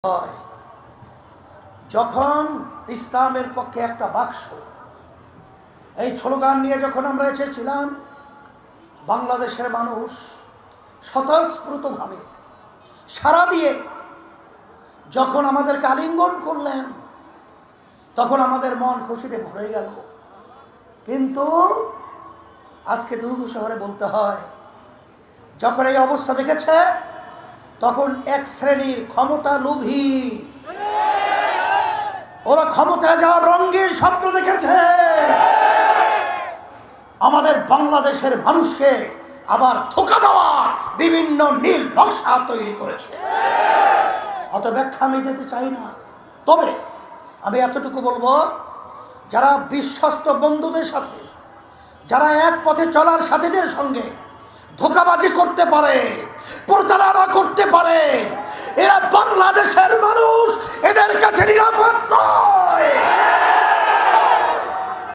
হয় যখন ইসলামের পক্ষে একটা বাক্স, এই স্লোগান নিয়ে যখন আমরা এসেছিলাম, বাংলাদেশের মানুষ স্বতঃস্ফূর্তভাবে সাড়া দিয়ে যখন আমাদেরকে আলিঙ্গন করলেন, তখন আমাদের মন খুশিতে ভরে গেল। কিন্তু আজকে দুর্গ শহরে বলতে হয়, যখন এই অবস্থা দেখেছে, তখন এক শ্রেণীর ক্ষমতা লোভী, ওরা ক্ষমতায় যাওয়ার রঙের স্বপ্ন দেখেছে, আমাদের বাংলাদেশের মানুষকে আবার ধোঁকা দেওয়ার বিভিন্ন নীল নকশা তৈরি করেছে। অত ব্যাখ্যা আমি দিতে চাই না, তবে আমি এতটুকু বলবো, যারা বিশ্বস্ত বন্ধুদের সাথে, যারা এক পথে চলার সাথীদের সঙ্গে ধোঁকাবাজি করতে পারে, প্রতারণা করতে পারে, এরা বাংলাদেশের